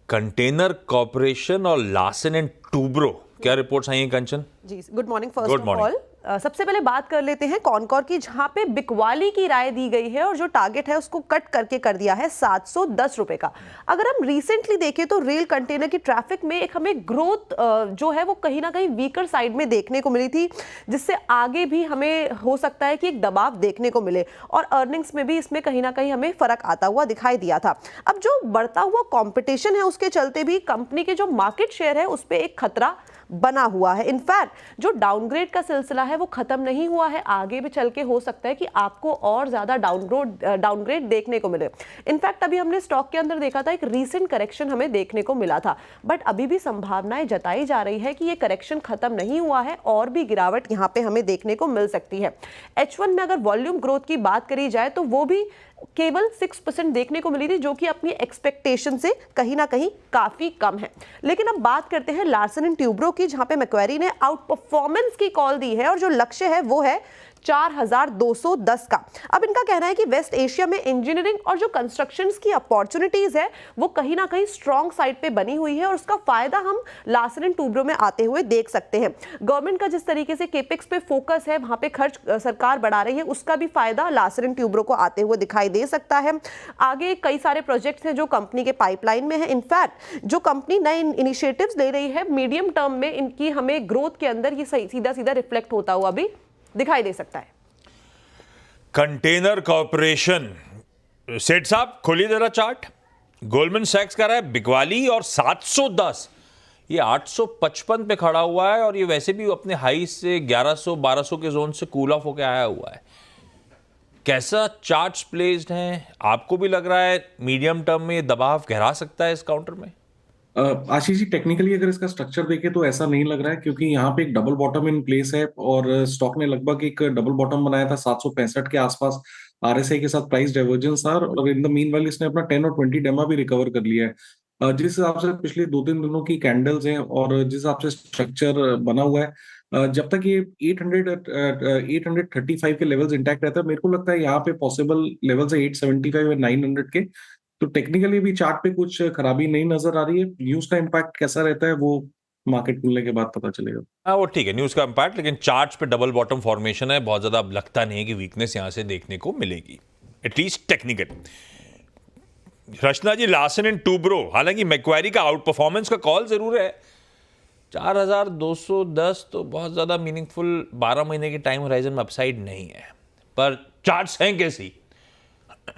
Container corporation और Larsen and Toubro, क्या reports आई हैं कंचन? जी, good morning. First of all सबसे पहले बात कर लेते हैं कॉनकॉर की, जहां पे बिकवाली की राय दी गई है और जो टारगेट है उसको कट करके कर दिया है 710 रुपए का। अगर हम रिसेंटली देखें तो रेल कंटेनर की ट्रैफिक में एक हमें ग्रोथ जो है वो कहीं ना कहीं वीकर साइड में देखने को मिली थी, जिससे आगे भी हमें हो सकता है कि एक दबाव देखने को मिले और अर्निंग्स में भी इसमें कहीं ना कहीं हमें फर्क आता हुआ दिखाई दिया था। अब जो बढ़ता हुआ कॉम्पिटिशन है उसके चलते भी कंपनी के जो मार्केट शेयर है उस पर एक खतरा बना हुआ है। इनफैक्ट जो डाउनग्रेड का सिलसिला है वो खत्म नहीं हुआ है, आगे भी चल के हो सकता है कि आपको और ज्यादा डाउनग्रेड देखने को मिले। इनफैक्ट अभी हमने स्टॉक के अंदर देखा था एक रीसेंट करेक्शन हमें देखने को मिला था, बट अभी भी संभावनाएं जताई जा रही है कि ये करेक्शन खत्म नहीं हुआ है और भी गिरावट यहाँ पे हमें देखने को मिल सकती है। H1 में अगर वॉल्यूम ग्रोथ की बात करी जाए तो वो भी केवल 6% देखने को मिली थी, जो कि अपनी एक्सपेक्टेशन से कहीं ना कहीं काफी कम है। लेकिन अब बात करते हैं लार्सन एंड ट्यूब्रो की, जहां पे मैक्वेरी ने आउट परफॉर्मेंस की कॉल दी है और जो लक्ष्य है वो है 4210 का। अब इनका कहना है कि वेस्ट एशिया में इंजीनियरिंग और जो कंस्ट्रक्शंस की अपॉर्चुनिटीज है वो कहीं ना कहीं स्ट्रॉन्ग साइड पे बनी हुई है और उसका फायदा हम लार्सन एंड टूब्रो में आते हुए देख सकते हैं। गवर्नमेंट का जिस तरीके से केपेक्स पे फोकस है, वहां पे खर्च सरकार बढ़ा रही है, उसका भी फायदा लार्सन एंड ट्यूब्रो को आते हुए दिखाई दे सकता है। आगे कई सारे प्रोजेक्ट्स हैं जो कंपनी के पाइपलाइन में है। इनफैक्ट जो कंपनी नए इनिशिएटिव्स ले रही है मीडियम टर्म में, इनकी हमें ग्रोथ के अंदर ये सीधा सीधा रिफ्लेक्ट होता हुआ भी दिखाई दे सकता है। कंटेनर कॉर्पोरेशन, सेठ साहब खोलिए जरा चार्ट। गोल्डमैन सैक्स का रहा है बिकवाली और 710, ये 855 पे खड़ा हुआ है और ये वैसे भी अपने हाई से 1100-1200 के जोन से कूल ऑफ होकर आया हुआ है। कैसा चार्ट्स प्लेस्ड हैं? आपको भी लग रहा है मीडियम टर्म में ये दबाव गहरा सकता है इस काउंटर में? आशीष जी, टेक्निकली अगर इसका स्ट्रक्चर देखें तो ऐसा नहीं लग रहा है, क्योंकि यहाँ पे एक डबल बॉटम इन प्लेस है और स्टॉक ने लगभग एक डबल बॉटम बनाया था 765 के आसपास। आरएसआई के साथ प्राइस डाइवर्जेंस था और इन द मीनवाइल इसने अपना 10 और 20 डेमा भी रिकवर कर लिया है। जिस हिसाब से पिछले 2-3 दिनों की कैंडल्स हैं और जिस हिसाब से स्ट्रक्चर बना हुआ है, जब तक ये 835 के लेवल्स इंटैक्ट रहता है, मेरे को लगता है यहाँ पे पॉसिबल लेवल्स है 875 और 900 के। तो टेक्निकली भी चार्ट पे कुछ खराबी नहीं नजर आ रही है। न्यूज का इम्पैक्ट कैसा रहता है वो मार्केट खुलने के बाद पता चलेगा। हाँ वो ठीक है, न्यूज का इम्पैक्ट, लेकिन चार्ट्स पे डबल बॉटम फॉर्मेशन है, बहुत ज्यादा अब लगता नहीं है कि वीकनेस यहां से देखने को मिलेगी, at least technical. Rachna ji, Larsen and Toubro, हालांकि मैक्वेरी का आउट परफॉर्मेंस का कॉल जरूर है, 4210 तो बहुत ज्यादा मीनिंगफुल 12 महीने के टाइम होराइजन में अपसाइड नहीं है, पर चार्ट्स हैं कैसी?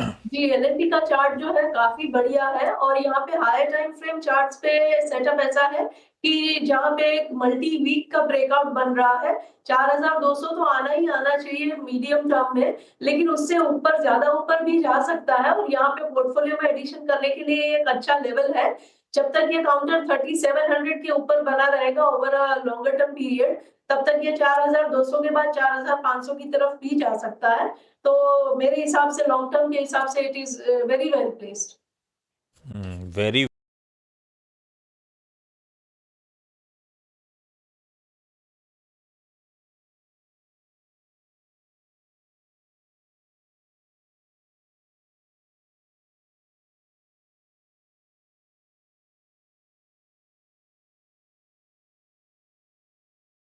जी, एलएनटी का चार्ट जो है काफी बढ़िया है और यहाँ पे हायर टाइम फ्रेम चार्ट्स पे सेटअप ऐसा है कि जहाँ पे एक मल्टी वीक का ब्रेकआउट बन रहा है। 4200 तो आना ही आना चाहिए मीडियम टर्म में, लेकिन उससे ऊपर, ज्यादा ऊपर भी जा सकता है और यहाँ पे पोर्टफोलियो में एडिशन करने के लिए एक अच्छा लेवल है। जब तक ये काउंटर 3700 के ऊपर बना रहेगा over a longer term period, तब तक ये 4200 के बाद 4500 की तरफ भी जा सकता है। तो मेरे हिसाब से लॉन्ग टर्म के हिसाब से it is very well placed. Very